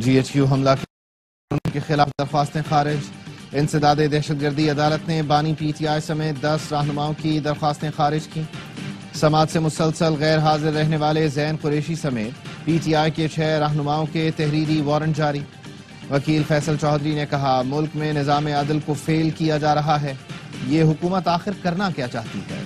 GHQ حملہ کے خلاف درخواستیں خارج. انسداد دہشت گردی عدالت نے بانی PTI سمیت 10 رہنماؤں کی درخواستیں خارج کی. سماعت سے مسلسل غیر حاضر رہنے والے زین قریشی سمیت PTI کے 6 رہنماؤں کے تحریری وارنٹ جاری. وکیل فیصل چودھری نے کہا ملک میں نظام عدل کو فیل کیا جا رہا ہے. یہ حکومت آخر کرنا کیا چاہتی ہے؟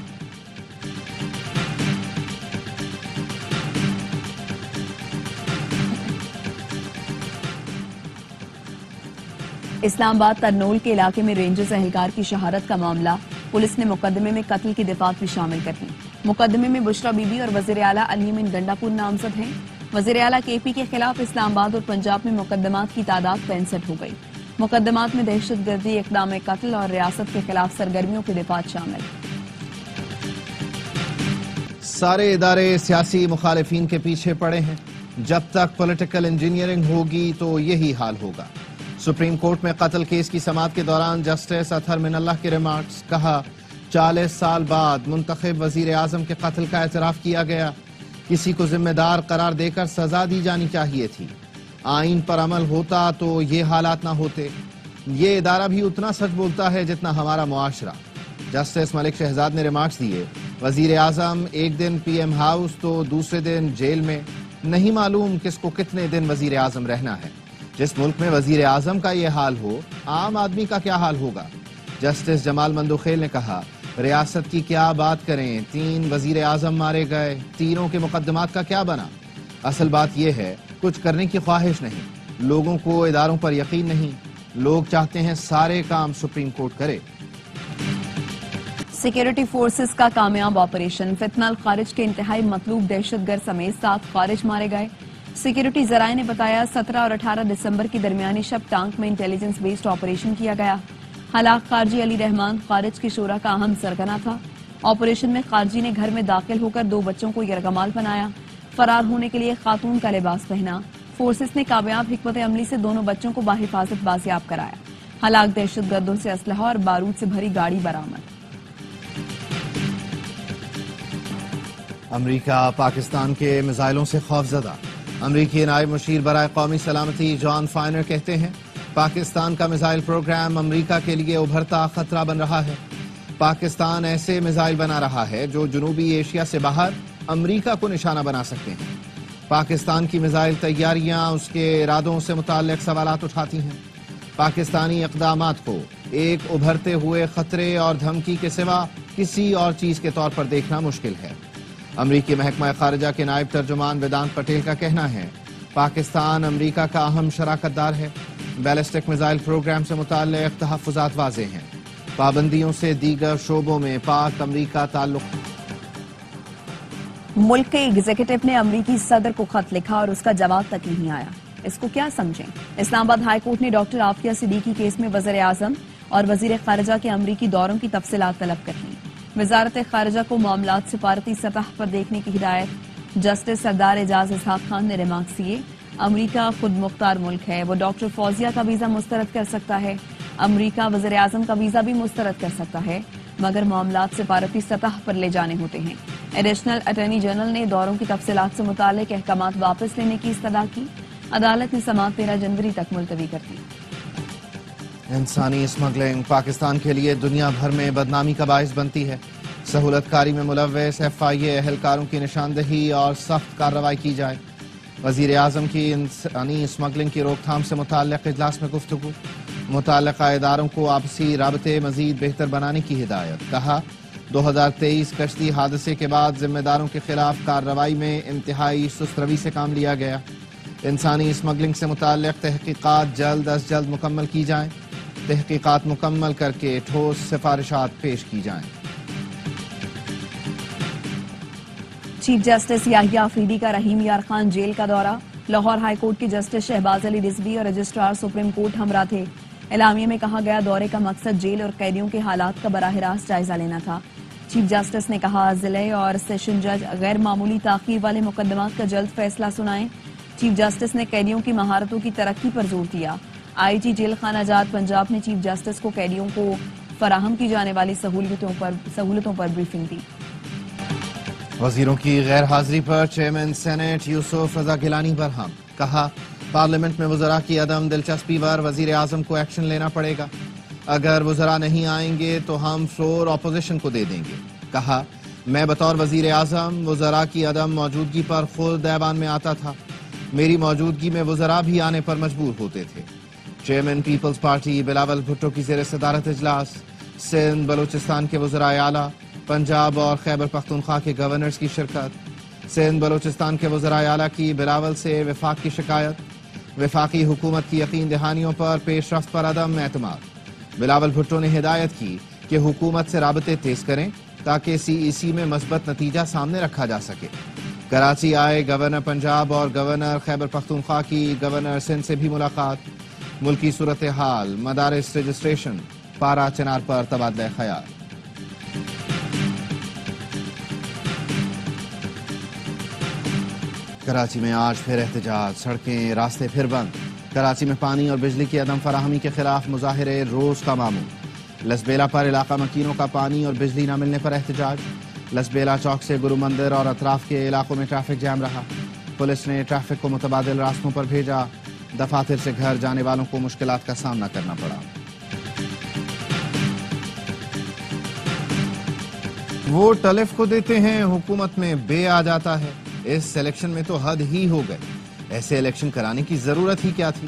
اسلام آباد ترنول کے علاقے میں رینجرز اہلکار کی شہادت کا معاملہ. پولیس نے مقدمے میں قتل کی دفعات بھی شامل کر دی. مقدمے میں بشرا بی بی اور وزیر اعلیٰ علی یمین گنڈاپور نامزد ہیں. وزیر اعلیٰ KP کے خلاف اسلام آباد اور پنجاب میں مقدمات کی تعداد 65 ہو گئی. مقدمات میں دہشت گردی، اقدام قتل اور ریاست کے خلاف سرگرمیوں کی دفعات شامل. سارے ادارے سیاسی مخالفین کے پیچھے پڑے ہیں. جب تک پولیٹیکل انجینئرنگ ہوگی تو یہی حال ہوگا. سپریم کورٹ میں قتل کیس کی سماعت کے دوران جسٹس اطہر من اللہ کے ریمارکس. کہا 40 سال بعد منتخب وزیر اعظم کے قتل کا اعتراف کیا گیا. کسی کو ذمہ دار قرار دے کر سزا دی جانی چاہیے تھی. آئین پر عمل ہوتا تو یہ حالات نہ ہوتے. یہ ادارہ بھی اتنا سچ بولتا ہے جتنا ہمارا معاشرہ. جسٹس ملک شہزاد نے ریمارکس دیے وزیر اعظم ایک دن PM ہاؤس تو دوسرے دن جیل میں. نہیں معلوم کس کو کتنے دن وزیر اعظم رہنا ہے. جس ملک میں وزیر اعظم کا یہ حال ہو عام آدمی کا کیا حال ہوگا. جسٹس جمال مندوخیل نے کہا ریاست کی کیا بات کریں، 3 وزیر اعظم مارے گئے، تینوں کے مقدمات کا کیا بنا. اصل بات یہ ہے کچھ کرنے کی خواہش نہیں. لوگوں کو اداروں پر یقین نہیں. لوگ چاہتے ہیں سارے کام سپریم کورٹ کرے. سیکیورٹی فورسز کا کامیاب آپریشن. فتنہ الخارج کے انتہائی مطلوب دہشت گرد سمیت 7 خارج مارے گئے. سیکیورٹی ذرائع نے بتایا 17 اور 18 دسمبر کی درمیانی شب ٹانک میں انٹیلیجنس بیسڈ آپریشن کیا گیا. ہلاک خارجی علی رحمان خارج کی شورا کا اہم سرگنا تھا. آپریشن میں خارجی نے گھر میں داخل ہو کر 2 بچوں کو یرغمال بنایا. فرار ہونے کے لیے خاتون کا لباس پہنا. فورسز نے کامیاب حکمت عملی سے دونوں بچوں کو بحفاظت بازیاب کرایا. ہلاک دہشت گردوں سے اسلحہ اور بارود سے بھری گاڑی برآمد. امریکہ پاکستان کے میزائلوں سے خوفزدہ. امریکی نائب مشیر برائے قومی سلامتی جان فائنر کہتے ہیں پاکستان کا میزائل پروگرام امریکہ کے لیے ابھرتا خطرہ بن رہا ہے. پاکستان ایسے میزائل بنا رہا ہے جو جنوبی ایشیا سے باہر امریکہ کو نشانہ بنا سکتے ہیں. پاکستان کی میزائل تیاریاں اس کے ارادوں سے متعلق سوالات اٹھاتی ہیں. پاکستانی اقدامات کو ایک ابھرتے ہوئے خطرے اور دھمکی کے سوا کسی اور چیز کے طور پر دیکھنا مشکل ہے. امریکی محکمہ خارجہ کے نائب ترجمان ویدانت پٹیل کا کہنا ہے پاکستان امریکہ کا اہم شراکت دار ہے. بیلسٹک میزائل پروگرام سے متعلق تحفظات واضح ہیں. پابندیوں سے دیگر شعبوں میں پاک امریکہ تعلق. ملک کے ایگزیکٹو نے امریکی صدر کو خط لکھا اور اس کا جواب تک نہیں آیا. اس کو کیا سمجھیں؟ اسلام آباد ہائی کورٹ نے ڈاکٹر عافیہ صدیقی کیس میں وزیر اعظم اور وزیر خارجہ کے امریکی دوروں کی تفصیلات طلب کر لی. وزارت خارجہ کو معاملات سفارتی سطح پر دیکھنے کی ہدایت. جسٹس سردار اعجاز اسحاق خان نے ریمارکس دیے امریکہ خود مختار ملک ہے. وہ ڈاکٹر فوزیہ کا ویزا مسترد کر سکتا ہے. امریکہ وزیر اعظم کا ویزا بھی مسترد کر سکتا ہے مگر معاملات سفارتی سطح پر لے جانے ہوتے ہیں. ایڈیشنل اٹارنی جنرل نے دوروں کی تفصیلات سے متعلق احکامات واپس لینے کی استدعا کی. عدالت نے سماعت 13 جنوری تک ملتوی کر دی. انسانی اسمگلنگ پاکستان کے لیے دنیا بھر میں بدنامی کا باعث بنتی ہے. سہولت کاری میں ملوث FIA اہلکاروں کی نشاندہی اور سخت کارروائی کی جائے. وزیر اعظم کی انسانی اسمگلنگ کی روک تھام سے متعلق اجلاس میں گفتگو. متعلقہ اداروں کو آپسی رابطے مزید بہتر بنانے کی ہدایت. کہا 2023 کشتی حادثے کے بعد ذمہ داروں کے خلاف کارروائی میں انتہائی سست روی سے کام لیا گیا. انسانی اسمگلنگ سے متعلق تحقیقات جلد از جلد مکمل کی جائیں. تحقیقات مکمل کر کے ٹھوس سفارشات پیش کی جائیں. چیف جسٹس یاحیہ آفریدی کا رحیم یار خان جیل کا دورہ. لاہور ہائی کورٹ کے جسٹس شہباز علی رضوی اور رجسٹرار سپریم کورٹ ہمراہ تھے. اعلامیے میں کہا گیا دورے کا مقصد جیل اور قیدیوں کے حالات کا براہ راست جائزہ لینا تھا. چیف جسٹس نے کہا ضلعی اور سیشن جج غیر معمولی تاخیر والے مقدمات کا جلد فیصلہ سنائیں. چیف جسٹس نے قیدیوں کی مہارتوں کی ترقی پر زور دیا. IG جیل خانہ جات پنجاب نے چیف جسٹس کو قیدیوں کو فراہم کی جانے والی سہولتوں پر بریفنگ دی. وزیروں کی غیر حاضری پر چیئرمین سینیٹ یوسف رضا گیلانی برہم. کہا پارلیمنٹ میں وزراء کی عدم دلچسپی پر وزیر اعظم کو ایکشن لینا پڑے گا، اگر وزراء نہیں آئیں گے تو ہم فلور اپوزیشن کو دے دیں گے۔ کہا میں بطور وزیر اعظم وزراء کی عدم موجودگی پر خود ایوان میں آتا تھا، میری موجودگی میں وزراء بھی آنے پر مجبور ہوتے تھے۔ Chairman Peoples Party Bilawal Bhutto کی زیر صدارت اجلاس، سندھ بلوچستان کے وزرائے اعلیٰ، پنجاب اور خیبر پختونخوا کے گورنرز کی شرکت۔ سندھ بلوچستان کے وزرائے اعلیٰ کی بلاول سے وفاق کی شکایت، وفاقی حکومت کی یقین دہانیوں پر پیش رفت پر عدم اعتماد۔ بلاول بھٹو نے ہدایت کی کہ حکومت سے رابطے تیز کریں تاکہ سی ای سی میں مثبت نتیجہ سامنے رکھا جا سکے۔ کراچی آئے گورنر پنجاب اور گورنر خیبر پختونخوا کی گورنر سندھ سے بھی ملاقات، ملکی صورتحال، مدارس رجسٹریشن، پارا چنار پر تبادلہ خیال۔ کراچی میں آج پھر احتجاج، سڑکیں راستے پھر بند۔ کراچی میں پانی اور بجلی کی عدم فراہمی کے خلاف مظاہرے روز کا معمول۔ لسبیلا پر علاقہ مکینوں کا پانی اور بجلی نہ ملنے پر احتجاج۔ لسبیلا چوک سے گرو مندر اور اطراف کے علاقوں میں ٹریفک جام رہا، پولیس نے ٹریفک کو متبادل راستوں پر بھیجا، دفاتر سے گھر جانے والوں کو مشکلات کا سامنا کرنا پڑا۔ ووٹ الف کو دیتے ہیں، حکومت میں بے آ جاتا ہے۔ اس الیکشن میں تو حد ہی ہو گئے، ایسے الیکشن کرانے کی ضرورت ہی کیا تھی؟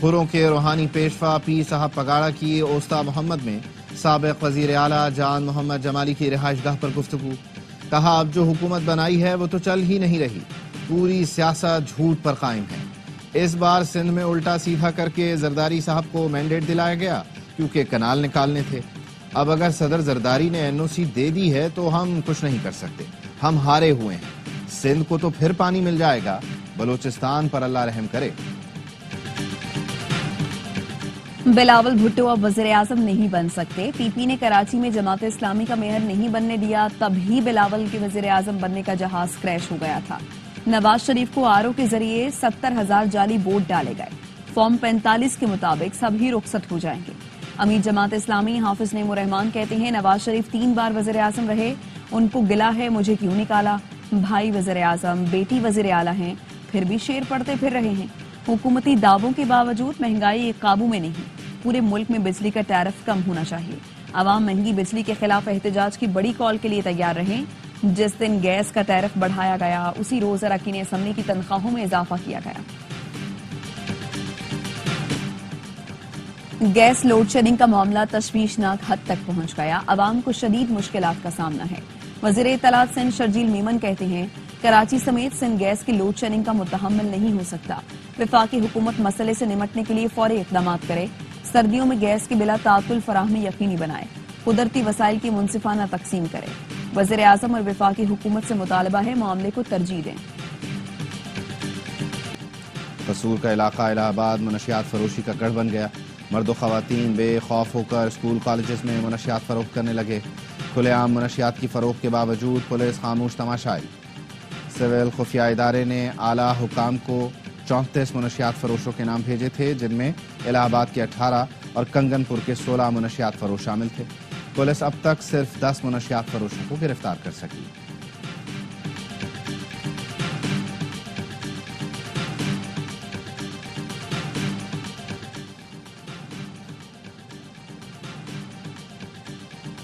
حروں کے روحانی پیشوا پیر صاحب پگاڑا کی اوستا محمد میں سابق وزیر اعلیٰ جان محمد جمالی کی رہائش گاہ پر گفتگو۔ کہا اب جو حکومت بنائی ہے وہ تو چل ہی نہیں رہی، پوری سیاست جھوٹ پر قائم ہے۔ اس بار سندھ میں الٹا سیدھا کر کے زرداری صاحب کو مینڈیٹ دلایا گیا کیونکہ کنال نکالنے تھے۔ اب اگر صدر زرداری نے این او سی دے دی ہے تو ہم کچھ نہیں کر سکتے، ہم ہارے ہوئے ہیں۔ سندھ کو تو پھر پانی مل جائے گا، بلوچستان پر اللہ رحم کرے۔ بلاول بھٹو اب وزیر اعظم نہیں بن سکتے، پی پی نے کراچی میں جماعت اسلامی کا میئر نہیں بننے دیا، تب ہی بلاول کے وزیر اعظم بننے کا جہاز کریش ہو گیا تھا۔ نواز شریف کو آر او کے ذریعے 70,000 جعلی ووٹ ڈالے گئے، فارم 45 کے مطابق سبھی رخصت ہو جائیں گے۔ امیر جماعت اسلامی حافظ نعیم الرحمان کہتے ہیں نواز شریف 3 بار وزیر اعظم رہے، ان کو گلہ ہے مجھے کیوں نکالا، بھائی وزیر اعظم، بیٹی وزیر اعلیٰ ہیں، پھر بھی شیر پڑتے پھر رہے ہیں۔ حکومتی دعووں کے باوجود مہنگائی قابو میں نہیں، پورے ملک میں بجلی کا ٹیرف کم ہونا چاہیے۔ عوام مہنگی بجلی کے خلاف احتجاج کی بڑی کال کے لیے تیار رہیں۔ جس دن گیس کا ٹیرف بڑھایا گیا اسی روز اراکین اسمبلی کی تنخواہوں میں اضافہ کیا گیا۔ گیس لوڈ شیڈنگ کا معاملہ تشویشناک حد تک پہنچ گیا، عوام کو شدید مشکلات کا سامنا ہے۔ وزیر اطلاعات سندھ شرجیل میمن کہتے ہیں کراچی سمیت سندھ گیس کی لوڈ شیڈنگ کا متحمل نہیں ہو سکتا، وفاقی حکومت مسئلے سے نمٹنے کے لیے فوری اقدامات کرے، سردیوں میں گیس کی بلا تعطل فراہمی یقینی بنائے، قدرتی وسائل کی منصفانہ تقسیم کرے۔ وزیر اعظم اور وفاقی حکومت سے مطالبہ ہے معاملے کو ترجیح دیں۔ قصور کا علاقہ الہ آباد منشیات فروشی کا گڑھ بن گیا، مرد و خواتین بے خوف ہو کر اسکول کالجز میں منشیات فروخت کرنے لگے، کھلے عام منشیات کی فروخت کے باوجود پولیس خاموش تماشائی۔ سول خفیہ ادارے نے اعلیٰ حکام کو 34 منشیات فروشوں کے نام بھیجے تھے، جن میں الہ آباد کے 18 اور کنگن پور کے 16 منشیات فروش شامل تھے۔ پولیس اب تک صرف 10 منشیات فروشوں کو گرفتار کر سکی۔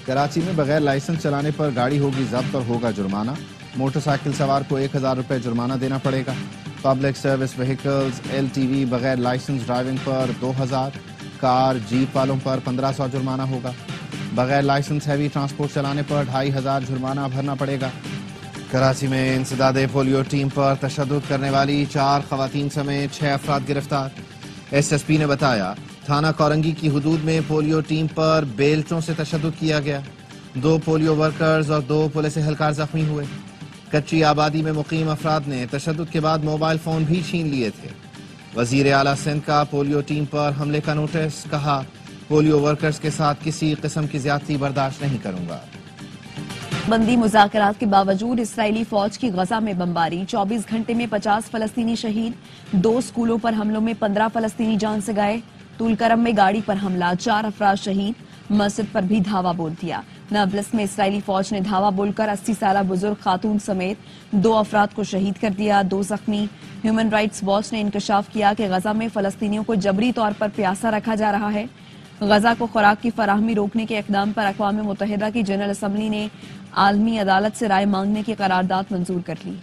کراچی میں بغیر لائسنس چلانے پر گاڑی ہوگی ضبط اور ہوگا جرمانہ، موٹر سائیکل سوار کو 1000 روپے جرمانہ دینا پڑے گا۔ Public service vehicles L T V بغیر لائسنس ڈرائیونگ پر 2000، کار جیپ والوں پر 1500 جرمانہ ہوگا۔ بغیر لائسنس ہیوی ٹرانسپورٹ چلانے پر 2500 جرمانہ بھرنا پڑے گا۔ کراچی میں انسداد پولیو ٹیم پر تشدد کرنے والی 4 خواتین سمیت 6 افراد گرفتار، ایس ایس پی نے بتایا تھانہ کورنگی کی حدود میں پولیو ٹیم پر بیلچوں سے تشدد کیا گیا، 2 پولیو ورکرز اور 2 پولیس اہلکار زخمی ہوئے۔ کچی آبادی میں مقیم افراد نے تشدد کے بعد موبائل فون بھی چھین لیے تھے۔ وزیر اعلیٰ سندھ کا پولیو ٹیم پر حملے کا نوٹس، کہا پولیو ورکرز کے ساتھ کسی قسم کی زیادتی برداشت نہیں کروں گا۔ بندی مذاکرات کے باوجود اسرائیلی فوج کی غزہ میں بمباری، 24 گھنٹے میں 50 فلسطینی شہید، 2 اسکولوں پر حملوں میں 15 فلسطینی جان سے گئے، طول کرم میں گاڑی پر حملہ، 4 افراد شہید، مسجد پر بھی دھاوا بول دیا۔ نابلس میں اسرائیلی فوج نے دھاوا بول کر 80 سالہ بزرگ خاتون سمیت 2 افراد کو شہید کر دیا، 2 زخمی۔ ہیومن رائٹس واچ نے انکشاف کیا کہ غزہ میں فلسطینیوں کو جبری طور پر پیاسا رکھا جا رہا ہے۔ غزہ کو خوراک کی فراہمی روکنے کے اقدام پر اقوام متحدہ کی جنرل اسمبلی نے عالمی عدالت سے رائے مانگنے کی قرارداد منظور کر لی۔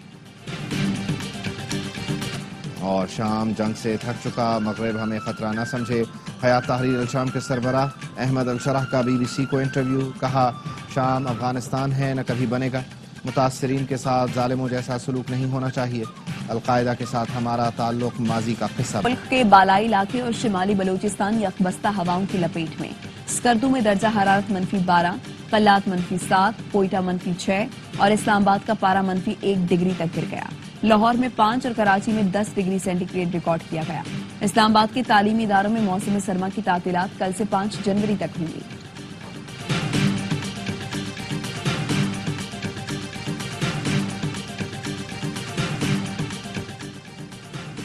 اور شام جنگ سے تھک چکا، مغرب ہمیں خطرہ نہ سمجھے۔ حیات تحریر الشام کے سربراہ احمد الشرح کا BBC کو انٹرویو، کہا شام افغانستان ہے نہ کبھی بنے گا، متاثرین کے ساتھ ظالموں جیسا سلوک نہیں ہونا چاہیے، القاعدہ کے ساتھ ہمارا تعلق ماضی کا قصہ۔ ملک کے بالائی علاقے اور شمالی بلوچستان یکبستہ ہواؤں کی لپیٹ میں، اسکردو میں درجہ حرارت -12، قلات -7، کوئٹہ -6 اور اسلام آباد کا پارہ -1 ڈگری تک گر گیا۔ لاہور میں 5 اور کراچی میں 10 ڈگری سینٹی گریڈ ریکارڈ کیا گیا۔ اسلام آباد کے تعلیمی اداروں میں موسم سرما کی تعطیلات کل سے 5 جنوری تک ہوں گی۔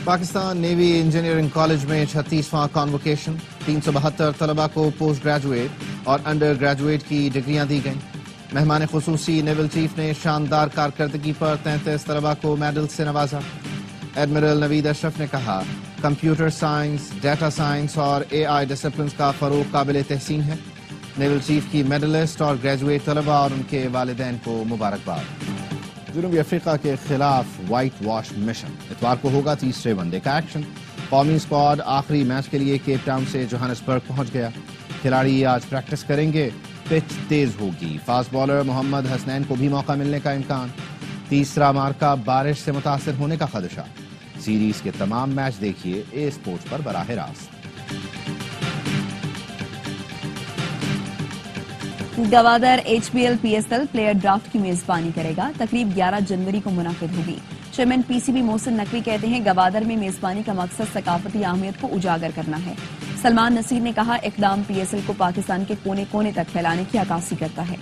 پاکستان نیوی انجینئرنگ کالج میں 36واں کانوکیشن، 372 طلبہ کو پوسٹ گریجویٹ اور انڈر گریجویٹ کی ڈگریاں دی گئیں۔ مہمان خصوصی نیول چیف نے شاندار کارکردگی پر 33 طلبہ کو میڈل سے نوازا۔ ایڈمرل نوید اشرف نے کہا کمپیوٹر سائنس، ڈیٹا سائنس اور AI ڈسپلنز کا فروغ قابل تحسین ہے۔ نیول چیف کی میڈلسٹ اور گریجویٹ طلبہ اور ان کے والدین کو مبارکباد۔ جنوبی افریقہ کے خلاف وائٹ واش مشن، اتوار کو ہوگا تیسرے ون ڈے کا ایکشن۔ قومی اسکواڈ آخری میچ کے لیے کیپ ٹاؤن سے جوہانسبرگ پہنچ گیا۔ کھلاڑی آج پریکٹس کریں گے، پچ تیز ہوگی۔ فاسٹ بالر محمد حسنین کو بھی موقع ملنے کا امکان۔ تیسرا مارکا بارش سے متاثر ہونے کا خدشہ۔ سیریز کے تمام میچ دیکھیے اے اسپورٹس پر براہ راست۔ Gwadar HBL PSL player draft کی میزبانی کرے گا، تقریب 11 جنوری کو منعقد ہوگی۔ چیئرمین PCB محسن نقوی کہتے ہیں گوادر میں میزبانی کا مقصد ثقافتی اہمیت کو اجاگر کرنا ہے۔ سلمان نصیر نے کہا اقدام PSL کو پاکستان کے کونے کونے تک پھیلانے کی عکاسی کرتا ہے۔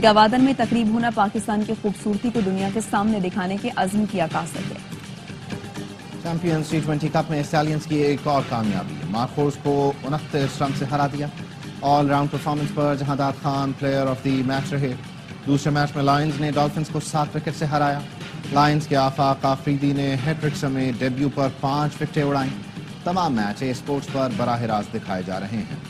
گوادر میں تقریب ہونا پاکستان کی خوبصورتی کو دنیا کے سامنے دکھانے کے عزم کی عکاست ہے۔ چیمپئنز T20 کپ میں اسٹیلینز کی ایک اور کامیابی، مارکوز کو 29 رن سے ہرا دیا۔ آل راؤنڈ پرفارمنس پر Jahandad Khan player of the match رہے۔ دوسرے میچ میں لائنز نے ڈالفنز کو 7 وکٹ سے ہرایا۔ لائنز کے آفاق آفریدی نے ہیٹ ٹرک سمیت ڈیبیو پر 5 وکٹیں اڑائیں۔ تمام میچ اے اسپورٹس پر براہ راست دکھائے جا رہے ہیں۔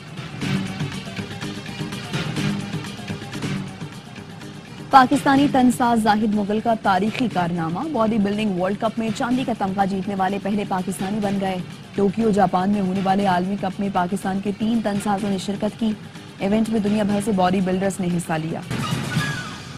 پاکستانی تنساز زاہد مغل کا تاریخی کارنامہ، باڈی بلڈنگ ورلڈ کپ میں چاندی کا تمغہ جیتنے والے پہلے پاکستانی بن گئے۔ ٹوکیو جاپان میں ہونے والے عالمی کپ میں پاکستان کے 3 تنسازوں نے شرکت کی۔ ایونٹ میں دنیا بھر سے باڈی بلڈرز نے حصہ لیا۔